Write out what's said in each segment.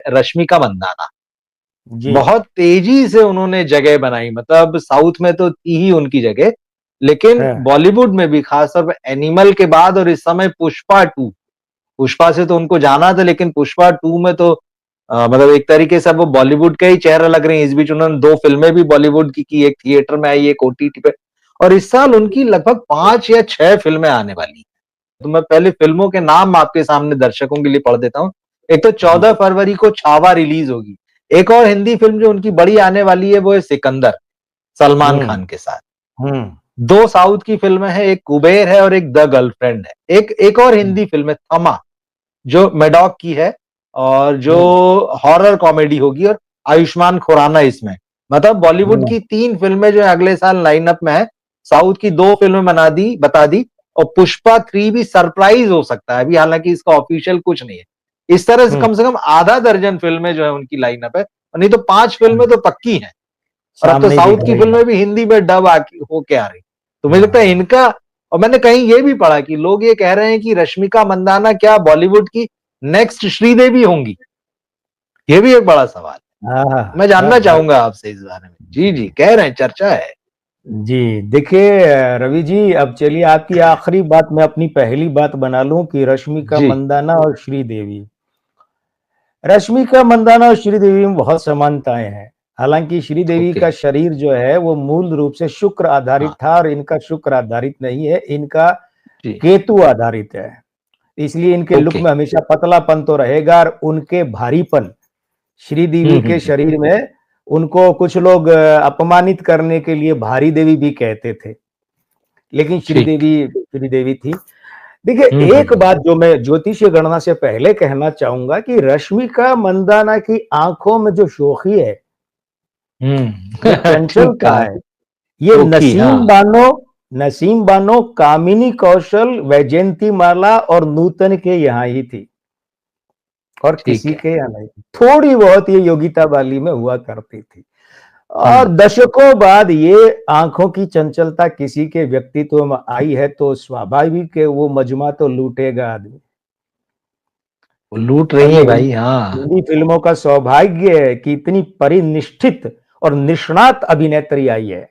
रश्मिका मंदाना। जी बहुत तेजी से उन्होंने जगह बनाई, मतलब साउथ में तो थी ही उनकी जगह, लेकिन है। बॉलीवुड में भी, खासतौर पर एनिमल के बाद और इस समय पुष्पा 2, पुष्पा से तो उनको जाना था, लेकिन पुष्पा 2 में तो मतलब एक तरीके से अब वो बॉलीवुड का ही चेहरा लग रहे हैं। इस बीच उन्होंने 2 फिल्में भी बॉलीवुड की, एक थिएटर में आई, एक ओटीटी पे, और इस साल उनकी लगभग 5 या 6 फिल्में आने वाली हैं। तो मैं पहले फिल्मों के नाम आपके सामने दर्शकों के लिए पढ़ देता हूँ। एक तो 14 जी। फरवरी को छावा रिलीज होगी। एक और हिंदी फिल्म जो उनकी बड़ी आने वाली है वो है सिकंदर, सलमान हम्म खान के साथ। हम्म 2 साउथ की फिल्में हैं, एक कुबेर है और एक द गर्लफ्रेंड है। एक और हिंदी फिल्म है थमा, जो मैडॉक की है, और जो हम्म हॉरर कॉमेडी होगी, और आयुष्मान खुराना इसमें। मतलब बॉलीवुड हम्म की 3 फिल्में जो है अगले साल लाइनअप में है। साउथ की 2 फिल्में बता दी, और पुष्पा 3 भी सरप्राइज हो सकता है, अभी हालांकि इसका ऑफिशियल कुछ नहीं है। इस तरह से कम आधा दर्जन फिल्में जो है उनकी लाइनअप है, और नहीं तो 5 फिल्में तो पक्की हैं। और अब तो सामने दिख साउथ की रही है। फिल्में भी हिंदी में डब होके आ रही। तो मुझे लगता है हाँ। इनका, और मैंने कहीं ये भी पढ़ा कि लोग ये कह रहे हैं कि रश्मिका मंदाना क्या बॉलीवुड की नेक्स्ट श्रीदेवी होंगी? ये भी एक बड़ा सवाल हाँ हाँ है। मैं हाँ जानना हाँ, चाहूंगा आपसे इस बारे में। जी जी जी, कह रहे हैं, चर्चा है। जी देखिए रवि जी, अब चलिए आपकी आखिरी बात मैं अपनी पहली बात बना लूं कि रश्मिका जी। मंदाना और श्रीदेवी। रश्मिका मंदाना और श्रीदेवी में बहुत समानताएं हैं। हालांकि श्रीदेवी ओके। का शरीर जो है वो मूल रूप से शुक्र आधारित हाँ। था, और इनका शुक्र आधारित नहीं है, इनका जी। केतु आधारित है। इसलिए इनके लुक ओके। में हमेशा पतलापन तो रहेगा, और उनके भारीपन श्रीदेवी के हम्म। शरीर में, उनको कुछ लोग अपमानित करने के लिए भारी देवी भी कहते थे, लेकिन ठीक। श्रीदेवी श्रीदेवी थी। देखिए एक हम्म। बात जो मैं ज्योतिषीय गणना से पहले कहना चाहूंगा कि रश्मिका मंदाना की आंखों में जो शोखी है, जो ठीक चंचलता कहा। है, ये ओके। हाँ। नसीम बानो, कामिनी कौशल, वैजयंती माला और नूतन के यहाँ ही थी, और ठीक किसी है। के यहाँ नहीं थी। थोड़ी बहुत ये योगिता बाली में हुआ करती थी, और हम्म। दशकों बाद ये आंखों की चंचलता किसी के व्यक्तित्व में आई है, तो स्वाभाविक है वो मजमा तो लूटेगा आदमी। वो लूट और रही ये है भाई, हाँ। हिंदी फिल्मों का सौभाग्य है कि इतनी परिनिष्ठित और निष्णात अभिनेत्री आई है।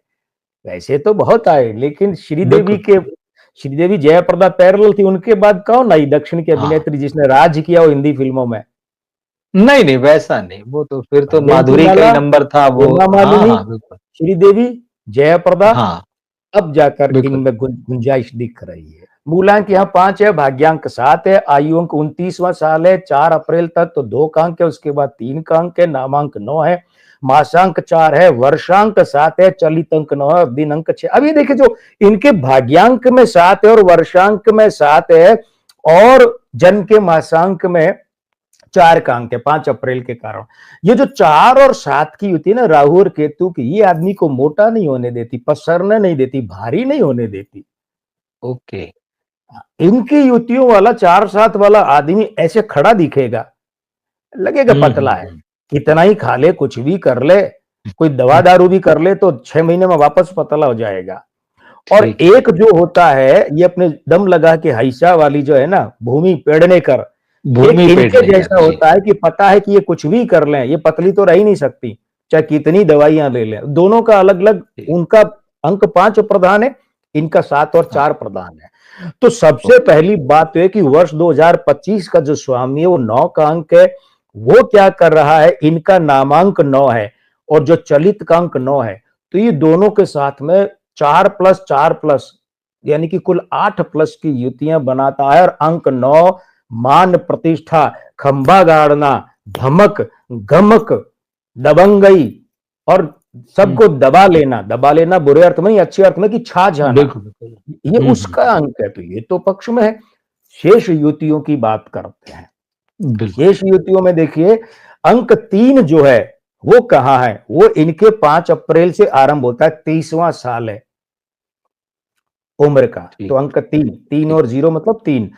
वैसे तो बहुत आए, लेकिन बिल्कुल। श्रीदेवी जयाप्रदा पैरेलल थी, उनके बाद कौन आई दक्षिण की हाँ। अभिनेत्री जिसने राज किया हो हिंदी फिल्मों में? नहीं नहीं, वैसा नहीं, वो तो फिर तो जयंती माधुरी का ही माला, नंबर था वो। हेमा हाँ मालिनी, हाँ, बिल्कुल। श्रीदेवी, जयाप्रदा, हाँ। अब जाकर बिल्कुल। इनमें गुंजाइश दिख रही है। मूलांक यहाँ 5 है, भाग्यांक 7 है, आयु अंक 29वां साल है, 4 अप्रैल तक तो 2 का अंक है, उसके बाद 3 का अंक है, नामांक 9 है, मासांक 4 है, वर्षांक 7 है, चलित अंक 9 है, दिन अंक 6। अब ये देखिए, जो इनके भाग्यांक में 7 है और वर्षांक में 7 है, और जन्म के मासांक में 4 का अंक है, 5 अप्रैल के कारण। ये जो 4 और 7 की युति ना राहु और केतु की, ये आदमी को मोटा नहीं होने देती, पसरने नहीं देती, भारी नहीं होने देती। ओके। इनकी युतियों वाला 4-7 वाला आदमी ऐसे खड़ा दिखेगा, लगेगा पतला है। हम्म। कितना ही खा ले, कुछ भी कर ले, कोई दवा दारू भी कर ले, तो 6 महीने में वापस पतला हो जाएगा। और ठीक है। एक जो होता है, ये अपने दम लगा के हईसा वाली जो है ना, भूमि पेडनेकर, एक भूमि इनके पेडनेकर जैसा जी। होता है कि पता है कि ये कुछ भी कर लें, ये पतली तो रह ही नहीं सकती, चाहे कितनी दवाइयां ले लें। दोनों का अलग अलग, ठीक। उनका अंक 5 प्रधान है, इनका 7 और हाँ। 4 प्रधान है। तो सबसे ओके। पहली बात तो है कि वर्ष 2025 का जो स्वामी है वो 9 का अंक है। वो क्या कर रहा है, इनका नामांक 9 है, और जो चलित का अंक 9 है, तो ये दोनों के साथ में 4+4+, यानी कि कुल 8+ की युतियां बनाता है। और अंक 9 मान प्रतिष्ठा, खंभा गाड़ना, धमक, गमक, दबंगई, और सबको दबा लेना बुरे अर्थ में नहीं, अच्छे अर्थ में कि छा जाना, बिल्कुल बिल्कुल। ये उसका अंक है। तो ये तो पक्ष में है। शेष युतियों की बात करते हैं। बिल्कुल। शेष युतियों में देखिए, अंक 3 जो है वो कहां है, वो इनके 5 अप्रैल से आरंभ होता है, 30वां साल है उम्र का। तो ठीक। अंक 3, 3 ठीक। और 0 मतलब 3।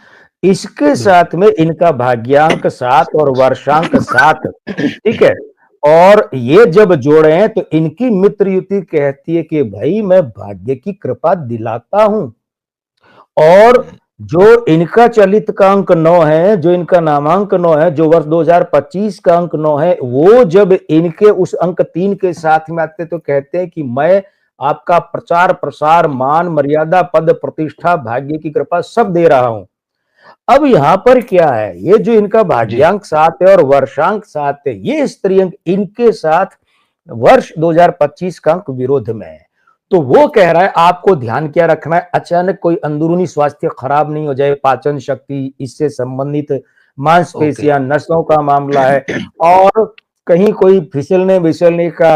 इसके बिल्कुल। साथ में इनका भाग्यांक 7 और वर्षांक 7, ठीक है। और ये जब जोड़े हैं तो इनकी मित्र युति कहती है कि भाई मैं भाग्य की कृपा दिलाता हूं, और जो इनका चलित का अंक 9 है, जो इनका नामांक 9 है, जो वर्ष 2025 का अंक 9 है, वो जब इनके उस अंक 3 के साथ में आते तो कहते हैं कि मैं आपका प्रचार प्रसार मान मर्यादा पद प्रतिष्ठा भाग्य की कृपा सब दे रहा हूं। अब यहां पर क्या है, ये जो इनका जी, भाग्यांक 7 है और वर्षांक 7 है, ये स्त्री अंक इनके साथ वर्ष 2025 का अंक विरोध में है। तो वो कह रहा है आपको ध्यान क्या रखना है, अचानक कोई अंदरूनी स्वास्थ्य खराब नहीं हो जाए, पाचन शक्ति, इससे संबंधित ओके। मांसपेशियां, नसों का मामला है, और कहीं कोई फिसलने विसलने का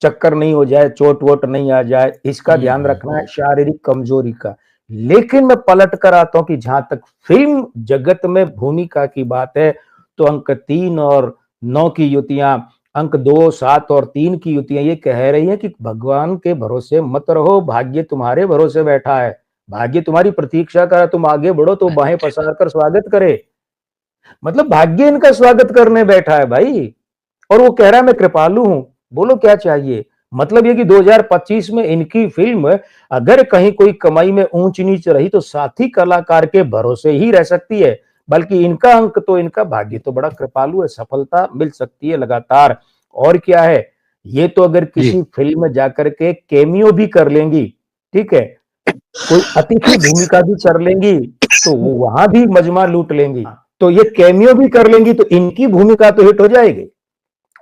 चक्कर नहीं हो जाए, चोट वोट नहीं आ जाए, इसका ध्यान रखना है, शारीरिक कमजोरी का। लेकिन मैं पलट कर आता हूं कि जहां तक फिल्म जगत में भूमिका की बात है, तो अंक 3 और 9 की युतियां, अंक 2, 7 और 3 की युतियां ये कह रही है कि भगवान के भरोसे मत रहो, भाग्य तुम्हारे भरोसे बैठा है, भाग्य तुम्हारी प्रतीक्षा कर, तुम आगे बढ़ो तो बाहें पसार कर स्वागत करे। मतलब भाग्य इनका स्वागत करने बैठा है भाई। और वो कह रहा है मैं कृपालु हूं, बोलो क्या चाहिए। मतलब ये कि 2025 में इनकी फिल्म अगर कहीं कोई कमाई में ऊंच नीच रही तो साथी कलाकार के भरोसे ही रह सकती है, बल्कि इनका अंक तो, इनका भाग्य तो बड़ा कृपालु है, सफलता मिल सकती है लगातार। और क्या है, ये तो अगर जी, किसी फिल्म में जाकर के केमियो भी कर लेंगी, ठीक है, कोई अतिथि भूमिका भी कर लेंगी, तो वो वहां भी मजमा लूट लेंगी। तो ये कैमियो भी कर लेंगी तो इनकी भूमिका तो हिट हो जाएगी,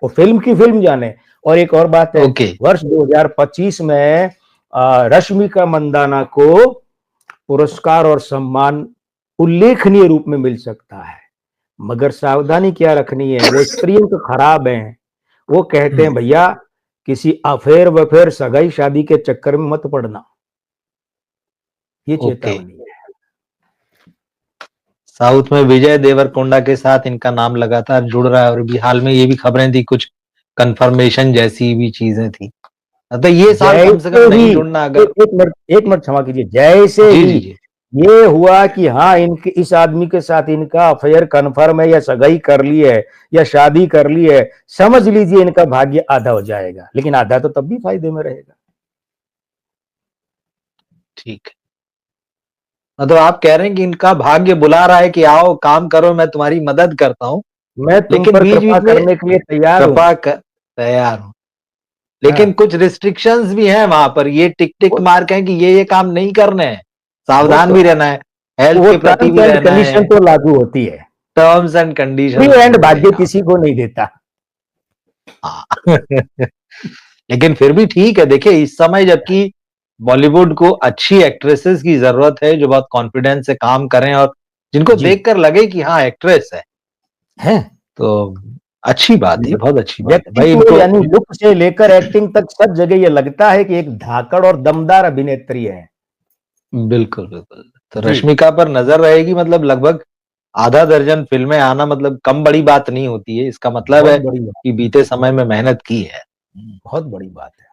वो फिल्म की फिल्म जाने। और एक और बात है, ओके, वर्ष 2025 में रश्मिका मंदाना को पुरस्कार और सम्मान उल्लेखनीय रूप में मिल सकता है, मगर सावधानी क्या रखनी है, वो स्त्रियों तो खराब हैं, वो कहते हैं हुँ, भैया किसी अफेयर वफेयर सगाई शादी के चक्कर में मत पड़ना, ये ओके। चेतावनी है। साउथ में विजय देवरकोंडा के साथ इनका नाम लगातार जुड़ रहा है और अभी हाल में ये भी खबरें थी, कुछ कन्फर्मेशन जैसी भी चीज़ें थी। अतः ये साल कम से कम जैसे ही नहीं जुड़ना अगर एक मिनट क्षमा कीजिए, जैसे जी, ही जी, जी। ये हुआ कि हाँ इनके इस आदमी के साथ इनका अफेयर कन्फर्म है या सगाई कर ली है या शादी कर ली है, समझ लीजिए इनका भाग्य आधा हो जाएगा, लेकिन आधा तो तब भी फायदे में रहेगा। ठीक है। मतलब आप कह रहे हैं कि इनका भाग्य बुला रहा है कि आओ काम करो, मैं तुम्हारी मदद करता हूँ, मैं तुम लेकिन पर कृपा बीच-बीच में करने के लिए तैयार हूं। कृपा क तैयार हूँ। लेकिन हाँ, कुछ रिस्ट्रिक्शंस भी हैं वहाँ पर, ये टिक-टिक वो मार्क हैं कि ये काम नहीं करने हैं, वो सावधान तो भी है, रहना है, हेल्थ वो के प्रति टर्म्स भी एंड रहना कंडीशन है, तो लागू होती है, terms and free conditions and होते हैं भाग्य यहाँ किसी को नहीं देता। हाँ। लेकिन फिर भी ठीक है, देखिए इस समय जबकि बॉलीवुड को अच्छी एक्ट्रेसेस की ज़रूरत है, जो बहुत कॉन्फिडेंस से काम करें और जिनको जी, देखकर लगे कि हाँ, एक्ट्रेस है। है तो अच्छी बात है, बहुत अच्छी बात है। भाई व्यक्तित्व इनको यानी लुक से लेकर एक्टिंग तक सब जगह ये लगता है कि एक धाकड़ और दमदार अभिनेत्री है। बिल्कुल, बिल्कुल। तो जी, रश्मिका पर नज़र रहेगी मतलब लगभग आधा दर्जन फ़िल्में आना मतलब कम बड़ी बात नहीं होती है। इसका मतलब बहुत है बड़ी बात, कि बीते समय में मेहनत की है। बहुत बड़ी बात है।